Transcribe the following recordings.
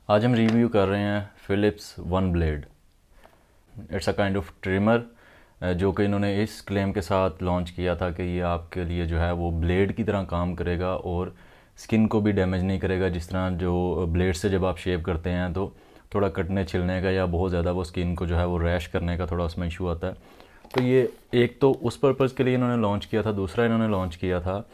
आज हम रिव्यू कर रहे हैं Philips one blade. It's a kind of trimmer जो कि इन्होंने इस क्लेम के साथ लॉन्च किया था कि ये आपके लिए जो है वो ब्लेड की तरह काम करेगा और स्किन को भी डैमेज नहीं करेगा। जिस तरह जो ब्लेड से जब आप शेव करते हैं तो थोड़ा कटने छिलने का या बहुत ज़्यादा वो स्किन को जो है वो रैश करने का थोड़ा उसमें इशू आता है। तो ये एक तो उस पर्पज़ के लिए इन्होंने लॉन्च किया था। दूसरा इन्होंने लॉन्च किया था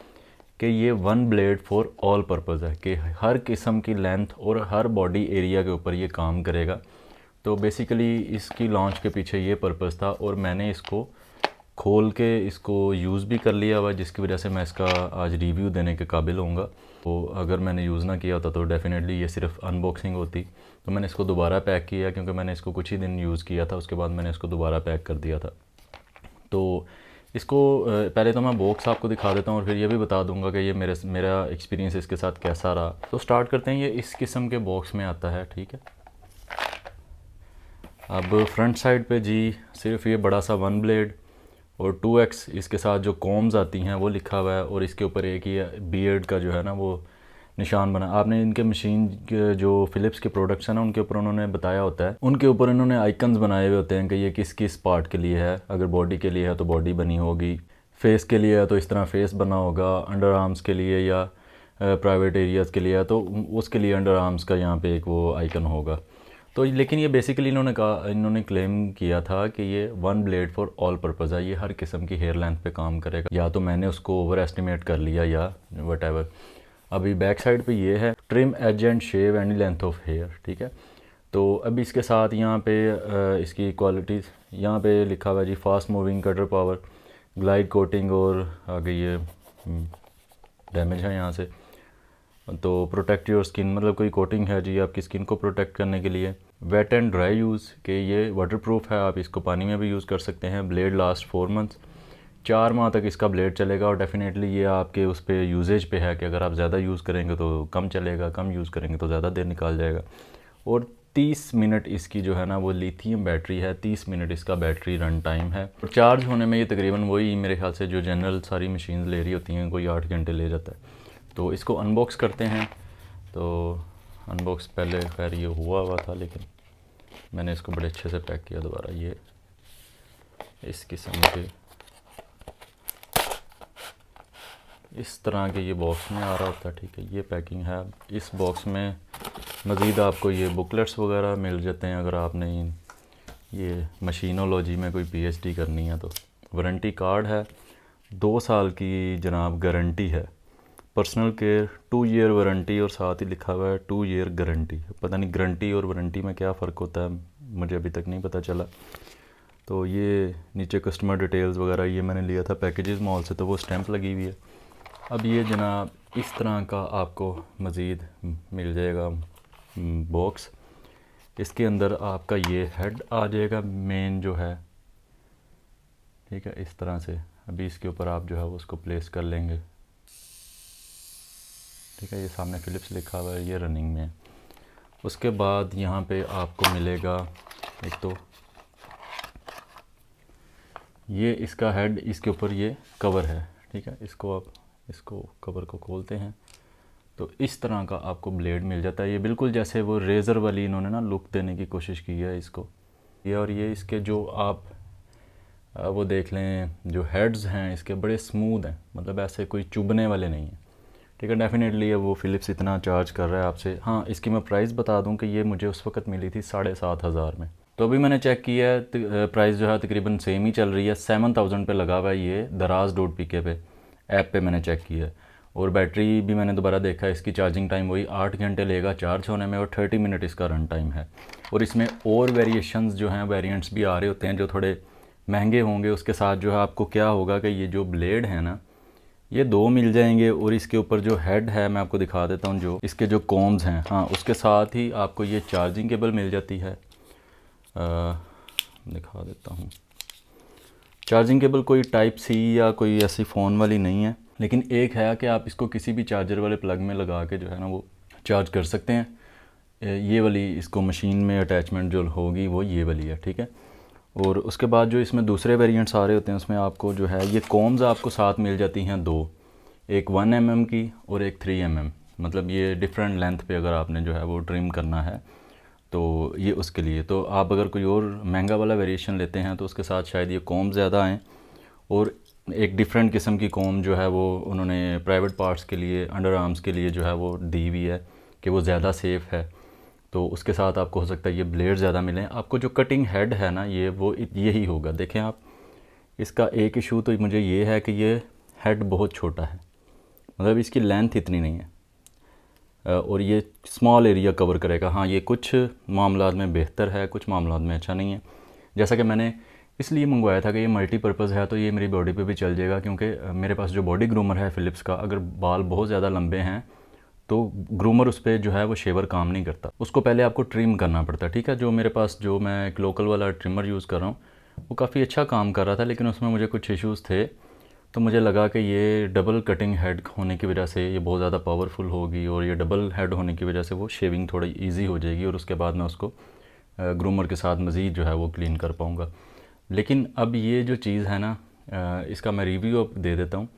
कि ये one blade for all purpose है कि हर किस्म की लेंथ और हर बॉडी एरिया के ऊपर ये काम करेगा। तो बेसिकली इसकी लॉन्च के पीछे ये पर्पज़ था और मैंने इसको खोल के इसको यूज़ भी कर लिया हुआ, जिसकी वजह से मैं इसका आज रिव्यू देने के काबिल होऊंगा। तो अगर मैंने यूज़ ना किया होता तो डेफ़िनेटली ये सिर्फ अनबॉक्सिंग होती। तो मैंने इसको दोबारा पैक किया क्योंकि मैंने इसको कुछ ही दिन यूज़ किया था, उसके बाद मैंने इसको दोबारा पैक कर दिया था। तो इसको पहले तो मैं बॉक्स आपको दिखा देता हूँ और फिर ये भी बता दूंगा कि ये मेरा एक्सपीरियंस इसके साथ कैसा रहा। तो स्टार्ट करते हैं। ये इस किस्म के बॉक्स में आता है, ठीक है। अब फ्रंट साइड पे जी सिर्फ ये बड़ा सा वन ब्लेड और 2x इसके साथ जो कॉम्स आती हैं वो लिखा हुआ है और इसके ऊपर एक ही बियर्ड का जो है ना वो निशान बना। आपने इनके मशीन के जो फ़िलिप्स के प्रोडक्ट्स हैं ना उनके ऊपर उन्होंने बताया होता है, उनके ऊपर इन्होंने आइकन्स बनाए हुए होते हैं कि ये किस किस पार्ट के लिए है। अगर बॉडी के लिए है तो बॉडी बनी होगी, फेस के लिए है तो इस तरह फेस बना होगा, अंडर आर्म्स के लिए या प्राइवेट एरियाज़ के लिए है तो उसके लिए अंडर आर्म्स का यहाँ पे एक वो आइकन होगा। तो लेकिन ये बेसिकली इन्होंने क्लेम किया था कि ये one blade for all purpose है, ये हर किस्म की हेयर लेंथ पे काम करेगा। या तो मैंने उसको ओवर एस्टिमेट कर लिया या वट एवर। अभी बैक साइड पे ये है trim edge and shave any length of hair, ठीक है। तो अभी इसके साथ यहाँ पे इसकी क्वालिटीज़ यहाँ पे लिखा हुआ है जी, fast moving cutter power, glide coating और आगे ये डैमेज है यहाँ से। तो प्रोटेक्ट योर स्किन, मतलब कोई कोटिंग है जी आपकी स्किन को प्रोटेक्ट करने के लिए। वेट एंड ड्राई यूज़ के ये वाटरप्रूफ है, आप इसको पानी में भी यूज़ कर सकते हैं। ब्लेड लास्ट 4 मंथ्स, 4 माह तक इसका ब्लेड चलेगा। और डेफिनेटली ये आपके उस पर यूजेज पे है कि अगर आप ज़्यादा यूज़ करेंगे तो कम चलेगा, कम यूज़ करेंगे तो ज़्यादा देर निकाल जाएगा। और 30 मिनट इसकी जो है ना वो लिथियम बैटरी है, 30 मिनट इसका बैटरी रन टाइम है। और चार्ज होने में ये तकरीबन वही मेरे ख्याल से जो जनरल सारी मशीन ले रही होती हैं कोई 8 घंटे ले जाता है। तो इसको अनबॉक्स करते हैं। तो अनबॉक्स पहले खैर ये हुआ था लेकिन मैंने इसको बड़े अच्छे से पैक किया दोबारा। ये इस किस्म के इस तरह के ये बॉक्स में आ रहा होता है, ठीक है। ये पैकिंग है। इस बॉक्स में मज़ीद आपको ये बुकलेट्स वगैरह मिल जाते हैं अगर आपने ये मशीनोलॉजी में कोई पीएचडी करनी है तो। वारंटी कार्ड है, 2 साल की जनाब गारंटी है। पर्सनल केयर 2 ईयर वारंटी और साथ ही लिखा हुआ है 2 ईयर गारंटी। पता नहीं गारंटी और वारंटी में क्या फ़र्क होता है, मुझे अभी तक नहीं पता चला। तो ये नीचे कस्टमर डिटेल्स वगैरह ये मैंने लिया था पैकेजेस मॉल से, तो वो स्टैंप लगी हुई है। अब ये जनाब इस तरह का आपको मज़ीद मिल जाएगा बॉक्स। इसके अंदर आपका ये हेड आ जाएगा मेन जो है, ठीक है, इस तरह से। अभी इसके ऊपर आप जो है वो उसको प्लेस कर लेंगे, ठीक है। ये सामने फ़िलिप्स लिखा हुआ है, ये रनिंग में है। उसके बाद यहाँ पे आपको मिलेगा एक तो ये इसका हेड, इसके ऊपर ये कवर है, ठीक है। इसको आप इसको कवर को खोलते हैं तो इस तरह का आपको ब्लेड मिल जाता है। ये बिल्कुल जैसे वो रेज़र वाली इन्होंने ना लुक देने की कोशिश की है इसको। ये और ये इसके जो आप वो देख लें जो हेड्स हैं इसके बड़े स्मूथ हैं, मतलब ऐसे कोई चुभने वाले नहीं हैं, ठीक है। डेफिनेटली वो फ़िलिप्स इतना चार्ज कर रहा है आपसे। हाँ, इसकी मैं प्राइस बता दूं कि ये मुझे उस वक्त मिली थी 7,500 में। तो अभी मैंने चेक किया है प्राइस जो है तकरीबन सेम ही चल रही है। 7000 पे लगा हुआ है ये दराज डॉट पीके पे ऐप पे मैंने चेक किया है। और बैटरी भी मैंने दोबारा देखा, इसकी चार्जिंग टाइम वही 8 घंटे लेगा चार्ज होने में और 30 मिनट इसका रन टाइम है। और इसमें और वेरिएशंस जो हैं वेरिएंट्स भी आ रहे होते हैं जो थोड़े महंगे होंगे। उसके साथ जो है आपको क्या होगा कि ये जो ब्लेड है ना ये 2 मिल जाएंगे और इसके ऊपर जो हेड है मैं आपको दिखा देता हूँ, जो इसके जो कॉम्स हैं, हाँ, उसके साथ ही आपको ये चार्जिंग केबल मिल जाती है। दिखा देता हूँ। चार्जिंग केबल कोई टाइप सी या कोई ऐसी फ़ोन वाली नहीं है, लेकिन एक है कि आप इसको किसी भी चार्जर वाले प्लग में लगा के जो है ना वो चार्ज कर सकते हैं। ये वाली इसको मशीन में अटैचमेंट जो होगी वो ये वाली है, ठीक है। और उसके बाद जो इसमें दूसरे वेरिएंट्स आ रहे होते हैं उसमें आपको जो है ये कॉम्स आपको साथ मिल जाती हैं 2, एक 1 mm की और एक 3 mm। मतलब ये डिफरेंट लेंथ पे अगर आपने जो है वो ट्रिम करना है तो ये उसके लिए। तो आप अगर कोई और महंगा वाला वेरिएशन लेते हैं तो उसके साथ शायद ये कॉम ज़्यादा आएँ, और एक डिफरेंट किस्म की कॉम जो है वो उन्होंने प्राइवेट पार्ट्स के लिए, अंडर आर्म्स के लिए जो है वो दी हुई है कि वो ज़्यादा सेफ़ है। तो उसके साथ आपको हो सकता है ये ब्लेड ज़्यादा मिलें। आपको जो कटिंग हेड है ना ये वो यही होगा। देखें आप, इसका एक इशू तो मुझे ये है कि ये हेड बहुत छोटा है, मतलब इसकी लेंथ इतनी नहीं है, और ये स्मॉल एरिया कवर करेगा। हाँ, ये कुछ मामलात में बेहतर है, कुछ मामलात में अच्छा नहीं है। जैसा कि मैंने इसलिए मंगवाया था कि ये मल्टीपर्पज़ है, तो ये मेरी बॉडी पे भी चल जाएगा, क्योंकि मेरे पास जो बॉडी ग्रूमर है फ़िलिप्स का, अगर बाल बहुत ज़्यादा लंबे हैं तो ग्रूमर उस पर जो है वो शेवर काम नहीं करता, उसको पहले आपको ट्रिम करना पड़ता है। ठीक है, जो मेरे पास जो मैं एक लोकल वाला ट्रिमर यूज़ कर रहा हूँ वो काफ़ी अच्छा काम कर रहा था, लेकिन उसमें मुझे कुछ इश्यूज़ थे। तो मुझे लगा कि ये डबल कटिंग हेड होने की वजह से ये बहुत ज़्यादा पावरफुल होगी, और ये डबल हेड होने की वजह से वो शेविंग थोड़ी ईजी हो जाएगी, और उसके बाद मैं उसको ग्रूमर के साथ मज़ीद जो है वो क्लीन कर पाऊँगा। लेकिन अब ये जो चीज़ है ना, इसका मैं रिव्यू अब दे देता हूँ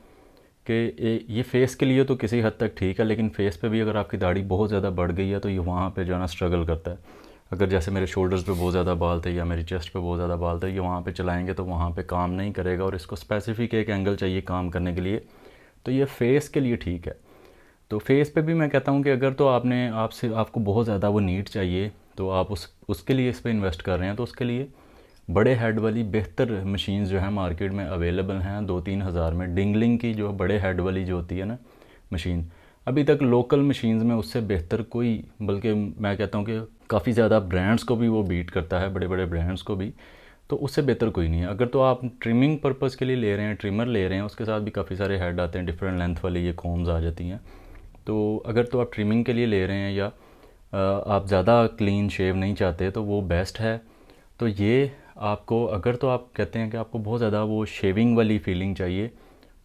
कि ये फ़ेस के लिए तो किसी हद तक ठीक है, लेकिन फ़ेस पे भी अगर आपकी दाढ़ी बहुत ज़्यादा बढ़ गई है तो ये वहाँ पे जो है ना स्ट्रगल करता है। अगर जैसे मेरे शोल्डर्स पे बहुत ज़्यादा बाल थे या मेरी चेस्ट पे बहुत ज़्यादा बाल थे, ये वहाँ पे चलाएंगे तो वहाँ पे काम नहीं करेगा, और इसको स्पेसिफिक एक एंगल चाहिए काम करने के लिए। तो ये फ़ेस के लिए ठीक है। तो फेस पे भी मैं कहता हूँ कि अगर तो आपको बहुत ज़्यादा वो नीड चाहिए, तो आप उसके लिए इस पर इन्वेस्ट कर रहे हैं, तो उसके लिए बड़े हेड वाली बेहतर मशीन्स जो है मार्केट में अवेलेबल हैं 2-3 हज़ार में। डिंगलिंग की जो बड़े हेड वाली जो होती है ना मशीन, अभी तक लोकल मशीन्स में उससे बेहतर कोई, बल्कि मैं कहता हूँ कि काफ़ी ज़्यादा ब्रांड्स को भी वो बीट करता है, बड़े बड़े ब्रांड्स को भी। तो उससे बेहतर कोई नहीं है। अगर तो आप ट्रिमिंग पर्पज़ के लिए ले रहे हैं, ट्रिमर ले रहे हैं, उसके साथ भी काफ़ी सारे हेड आते हैं, डिफरेंट लेंथ वाली ये कॉम्स आ जाती हैं। तो अगर तो आप ट्रिमिंग के लिए ले रहे हैं, या आप ज़्यादा क्लीन शेव नहीं चाहते, तो वो बेस्ट है। तो ये आपको, अगर तो आप कहते हैं कि आपको बहुत ज़्यादा वो शेविंग वाली फीलिंग चाहिए,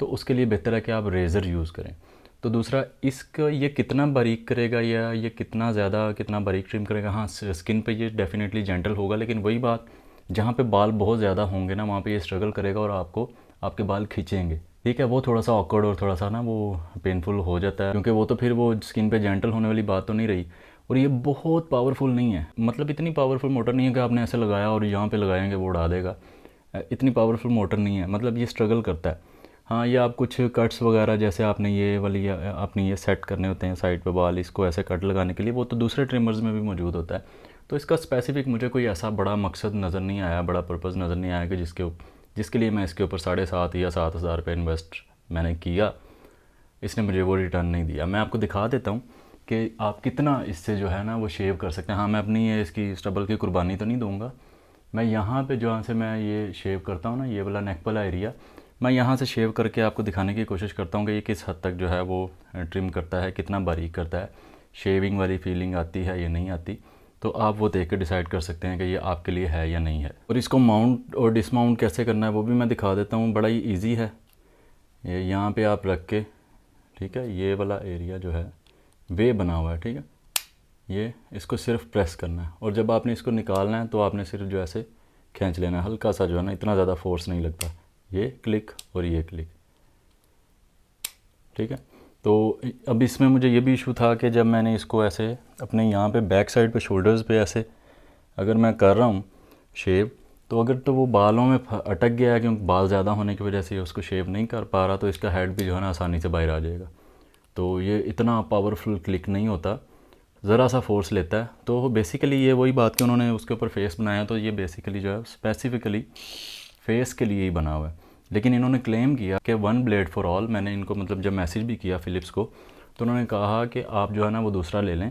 तो उसके लिए बेहतर है कि आप रेज़र यूज़ करें। तो दूसरा, इसका ये कितना बारीक करेगा या ये कितना बारीक ट्रिम करेगा, हाँ स्किन पे ये डेफिनेटली जेंटल होगा, लेकिन वही बात, जहाँ पे बाल बहुत ज़्यादा होंगे ना वहाँ पे ये स्ट्रगल करेगा और आपको आपके बाल खींचेंगे। ठीक है, वो थोड़ा सा ऑकवर्ड और थोड़ा सा ना वो पेनफुल हो जाता है, क्योंकि वो तो फिर वो स्किन पे जेंटल होने वाली बात तो नहीं रही। और ये बहुत पावरफुल नहीं है, मतलब इतनी पावरफुल मोटर नहीं है कि आपने ऐसे लगाया और यहाँ पे लगाएंगे वो उड़ा देगा। इतनी पावरफुल मोटर नहीं है, मतलब ये स्ट्रगल करता है। हाँ, ये आप कुछ कट्स वगैरह, जैसे आपने ये वाली आपने ये सेट करने होते हैं साइड पे बाल, इसको ऐसे कट लगाने के लिए, वो तो दूसरे ट्रिमर्स में भी मौजूद होता है। तो इसका स्पेसिफिक मुझे कोई ऐसा बड़ा मकसद नज़र नहीं आया, बड़ा पर्पज़ नज़र नहीं आया कि जिसके लिए मैं इसके ऊपर 7,500 या 7,000 रुपये इन्वेस्ट मैंने किया, इसने मुझे वो रिटर्न नहीं दिया। मैं आपको दिखा देता हूँ कि आप कितना इससे जो है ना वो शेव कर सकते हैं। हाँ, मैं अपनी ये इसकी स्टबल की कुर्बानी तो नहीं दूंगा। मैं यहाँ पे जहाँ से मैं ये शेव करता हूँ ना, ये वाला नेक वाला एरिया, मैं यहाँ से शेव करके आपको दिखाने की कोशिश करता हूँ कि ये किस हद तक जो है वो ट्रिम करता है, कितना बारीक करता है, शेविंग वाली फीलिंग आती है या नहीं आती। तो आप वो देख के डिसाइड कर सकते हैं कि ये आपके लिए है या नहीं है। और इसको माउंट और डिसमाउंट कैसे करना है वो भी मैं दिखा देता हूँ, बड़ा ही ईजी है। ये यहाँ पे आप रख के, ठीक है, ये वाला एरिया जो है वे बना हुआ है, ठीक है, ये इसको सिर्फ प्रेस करना है, और जब आपने इसको निकालना है तो आपने सिर्फ जो ऐसे खींच लेना है, हल्का सा जो है ना, इतना ज़्यादा फोर्स नहीं लगता, ये क्लिक और ये क्लिक, ठीक है। तो अब इसमें मुझे ये भी इशू था कि जब मैंने इसको ऐसे अपने यहाँ पे बैक साइड पे शोल्डर्स पे ऐसे अगर मैं कर रहा हूँ शेव, तो अगर तो वो बालों में अटक गया है, क्योंकि बाल ज़्यादा होने की वजह से उसको शेव नहीं कर पा रहा, तो इसका हेड भी जो है ना आसानी से बाहर आ जाएगा। तो ये इतना पावरफुल क्लिक नहीं होता, ज़रा सा फोर्स लेता है। तो बेसिकली ये वही बात कि उन्होंने उसके ऊपर फेस बनाया, तो ये बेसिकली जो है स्पेसिफिकली फेस के लिए ही बना हुआ है। लेकिन इन्होंने क्लेम किया कि 1 ब्लेड फॉर ऑल। मैंने इनको मतलब जब मैसेज भी किया फ़िलिप्स को, तो उन्होंने कहा कि आप जो है ना वो दूसरा ले लें,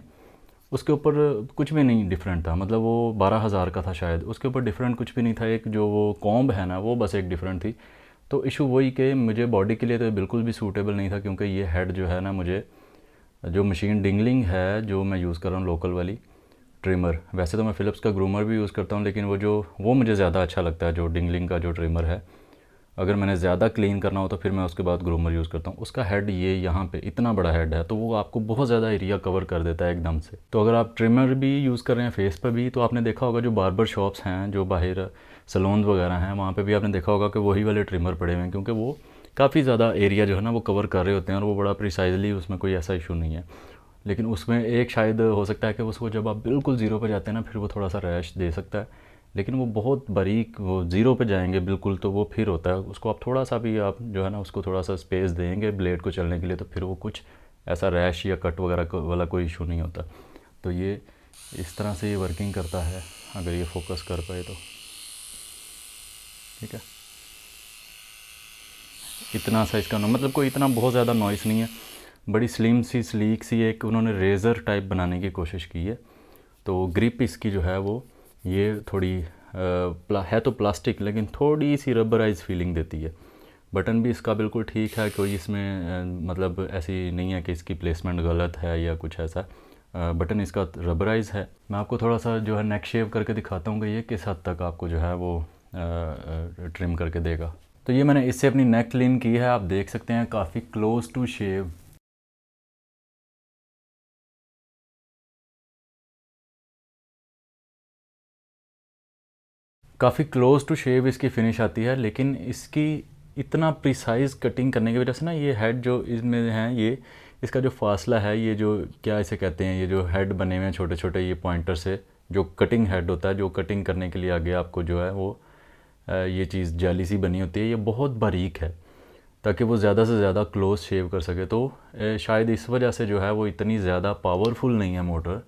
उसके ऊपर कुछ भी नहीं डिफरेंट था, मतलब वो 12,000 का था शायद, उसके ऊपर डिफरेंट कुछ भी नहीं था। एक जो वो कॉम्ब है ना वो बस एक डिफरेंट थी। तो इशू वही कि मुझे बॉडी के लिए तो बिल्कुल भी सूटेबल नहीं था, क्योंकि ये हेड जो है ना, मुझे जो मशीन डिंगलिंग है जो मैं यूज़ कर रहा हूँ लोकल वाली ट्रिमर, वैसे तो मैं फ़िलिप्स का ग्रूमर भी यूज़ करता हूँ, लेकिन वो मुझे ज़्यादा अच्छा लगता है जो डिंगलिंग का जो ट्रिमर है। अगर मैंने ज़्यादा क्लीन करना हो तो फिर मैं उसके बाद ग्रूमर यूज़ करता हूँ। उसका हेड ये यहाँ पे इतना बड़ा हेड है, तो वो आपको बहुत ज़्यादा एरिया कवर कर देता है एकदम से। तो अगर आप ट्रिमर भी यूज़ कर रहे हैं फेस पर भी, तो आपने देखा होगा जो बार्बर शॉप्स हैं, जो बाहर सलोन वगैरह हैं, वहाँ पे भी आपने देखा होगा कि वही वाले ट्रिमर पड़े हुए हैं, क्योंकि वो काफ़ी ज़्यादा एरिया जो है ना वो कवर कर रहे होते हैं, और वो बड़ा प्रिसाइजली, उसमें कोई ऐसा इशू नहीं है। लेकिन उसमें एक शायद हो सकता है कि उसको जब आप बिल्कुल ज़ीरो पे जाते हैं ना फिर वो थोड़ा सा रैश दे सकता है, लेकिन वो बहुत बारीक वो ज़ीरो पे जाएंगे बिल्कुल तो वो फिर होता है, उसको आप थोड़ा सा भी आप जो है ना उसको थोड़ा सा स्पेस देंगे ब्लेड को चलने के लिए तो फिर वो कुछ ऐसा रैश या कट वगैरह वाला कोई इशू नहीं होता। तो ये इस तरह से ये वर्किंग करता है अगर ये फोकस कर पाए तो। ठीक है, इतना सा इसका मतलब कोई इतना बहुत ज़्यादा नॉइस नहीं है, बड़ी स्लिम सी स्लीक सी एक उन्होंने रेज़र टाइप बनाने की कोशिश की है। तो ग्रिप इसकी जो है वो ये थोड़ी है तो प्लास्टिक लेकिन थोड़ी सी रबराइज फीलिंग देती है। बटन भी इसका बिल्कुल ठीक है, कोई इसमें मतलब ऐसी नहीं है कि इसकी प्लेसमेंट गलत है या कुछ ऐसा। बटन इसका रबराइज है। मैं आपको थोड़ा सा जो है नेक शेव करके दिखाता हूँ कि ये किस हद तक आपको जो है वो ट्रिम करके देगा। तो ये मैंने इससे अपनी नेक क्लीन की है, आप देख सकते हैं काफ़ी क्लोज टू शेव। काफ़ी क्लोज टू शेव इसकी फिनिश आती है, लेकिन इसकी इतना प्रिसाइज कटिंग करने की वजह से ना ये हेड जो इसमें है ये इसका जो फासला है, ये जो क्या इसे कहते हैं, ये जो हेड बने हुए हैं छोटे छोटे ये पॉइंटर से, जो कटिंग हेड होता है जो कटिंग करने के लिए आगे आपको जो है वो ये चीज़ जाली सी बनी होती है, ये बहुत बारीक है ताकि वो ज़्यादा से ज़्यादा क्लोज शेव कर सके। तो शायद इस वजह से जो है वो इतनी ज़्यादा पावरफुल नहीं है मोटर।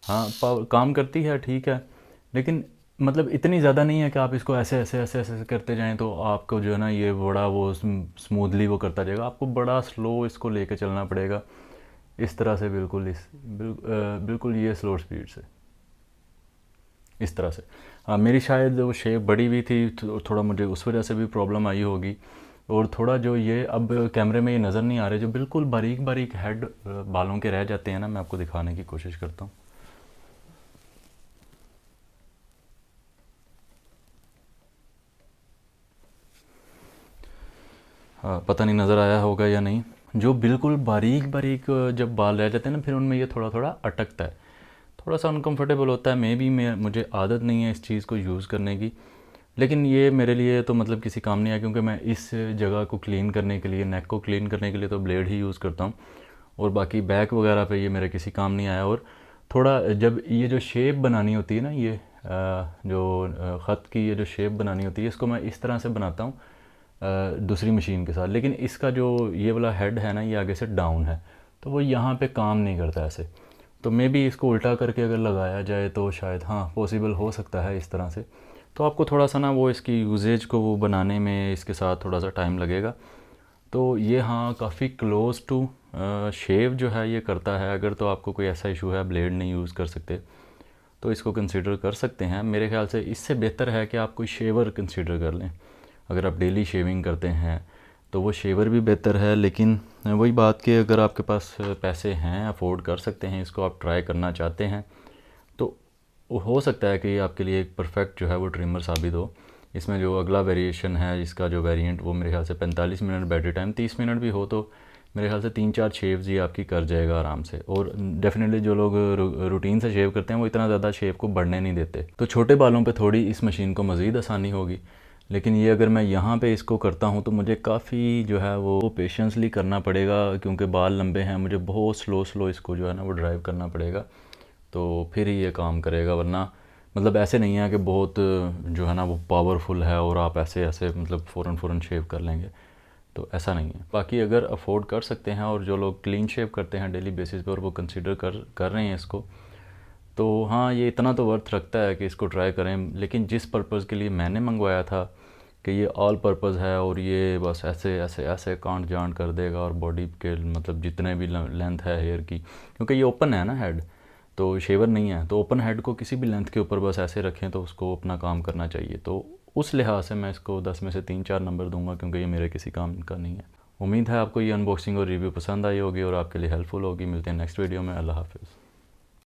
हाँ काम करती है ठीक है, लेकिन मतलब इतनी ज़्यादा नहीं है कि आप इसको ऐसे ऐसे ऐसे ऐसे करते जाएं तो आपको जो है ना ये बड़ा वो स्मूथली वो करता जाएगा, आपको बड़ा स्लो इसको लेके चलना पड़ेगा इस तरह से, बिल्कुल ये स्लो स्पीड से इस तरह से। हाँ मेरी शायद वो शेप बड़ी भी थी तो थोड़ा मुझे उस वजह से भी प्रॉब्लम आई होगी। और थोड़ा जो ये अब कैमरे में ये नज़र नहीं आ रहे जो बिल्कुल बारीक बारीक हेड बालों के रह जाते हैं ना, मैं आपको दिखाने की कोशिश करता हूँ। हाँ पता नहीं नज़र आया होगा या नहीं, जो बिल्कुल बारीक बारीक जब बाल रह जाते हैं ना फिर उनमें ये थोड़ा थोड़ा अटकता है, थोड़ा सा अनकंफर्टेबल होता है। मुझे आदत नहीं है इस चीज़ को यूज़ करने की, लेकिन ये मेरे लिए तो मतलब किसी काम नहीं है क्योंकि मैं इस जगह को क्लीन करने के लिए, नेक को क्लीन करने के लिए तो ब्लेड ही यूज़ करता हूँ, और बाकी बैक वगैरह पे ये मेरे किसी काम नहीं आया। और थोड़ा जब ये जो शेप बनानी होती है ना, ये जो ख़त की ये जो शेप बनानी होती है इसको मैं इस तरह से बनाता हूँ दूसरी मशीन के साथ, लेकिन इसका जो ये वाला हेड है ना ये आगे से डाउन है तो वो यहाँ पे काम नहीं करता ऐसे। तो मे भी इसको उल्टा करके अगर लगाया जाए तो शायद हाँ पॉसिबल हो सकता है इस तरह से। तो आपको थोड़ा सा ना वो इसकी यूजेज को वो बनाने में इसके साथ थोड़ा सा टाइम लगेगा। तो ये हाँ काफ़ी क्लोज टू शेव जो है ये करता है। अगर तो आपको कोई ऐसा इशू है ब्लेड नहीं यूज़ कर सकते तो इसको कंसिडर कर सकते हैं। मेरे ख्याल से इससे बेहतर है कि आप कोई शेवर कंसिडर कर लें। अगर आप डेली शेविंग करते हैं तो वो शेवर भी बेहतर है, लेकिन वही बात कि अगर आपके पास पैसे हैं, अफोर्ड कर सकते हैं, इसको आप ट्राई करना चाहते हैं तो हो सकता है कि ये आपके लिए एक परफेक्ट जो है वो ट्रिमर साबित हो। इसमें जो अगला वेरिएशन है इसका जो वेरिएंट वो मेरे ख्याल से 45 मिनट बैटरी टाइम, 30 मिनट भी हो तो मेरे ख्याल से 3-4 शेव्स ये आपकी कर जाएगा आराम से। और डेफिनेटली जो लोग रूटीन से शेव करते हैं वो इतना ज़्यादा शेव को बढ़ने नहीं देते, तो छोटे बालों पे थोड़ी इस मशीन को मज़ीद आसानी होगी। लेकिन ये अगर मैं यहाँ पे इसको करता हूँ तो मुझे काफ़ी जो है वो पेशेंसली करना पड़ेगा क्योंकि बाल लंबे हैं, मुझे बहुत स्लो इसको जो है ना वो ड्राइव करना पड़ेगा तो फिर ही ये काम करेगा। वरना मतलब ऐसे नहीं है कि बहुत जो है ना वो पावरफुल है और आप ऐसे ऐसे मतलब फ़ौरन शेव कर लेंगे, तो ऐसा नहीं है। बाकी अगर अफोर्ड कर सकते हैं और जो लोग क्लीन शेव करते हैं डेली बेसिस पे और वो कंसिडर कर रहे हैं इसको, तो हाँ ये इतना तो वर्थ रखता है कि इसको ट्राई करें। लेकिन जिस पर्पज़ के लिए मैंने मंगवाया था कि ये ऑल पर्पज़ है और ये बस ऐसे ऐसे ऐसे कांट जांट कर देगा और बॉडी के मतलब जितने भी लेंथ है हेयर की, क्योंकि ये ओपन है ना हेड तो शेवर नहीं है, तो ओपन हेड को किसी भी लेंथ के ऊपर बस ऐसे रखें तो उसको अपना काम करना चाहिए। तो उस लिहाज से मैं इसको 10 में से 3-4 नंबर दूंगा क्योंकि ये मेरे किसी काम का नहीं है। उम्मीद है आपको ये अनबॉक्सिंग और रिव्यू पसंद आई होगी और आपके लिए हेल्पफुल होगी। मिलते हैं नेक्स्ट वीडियो में। अल्लाह हाफिज़।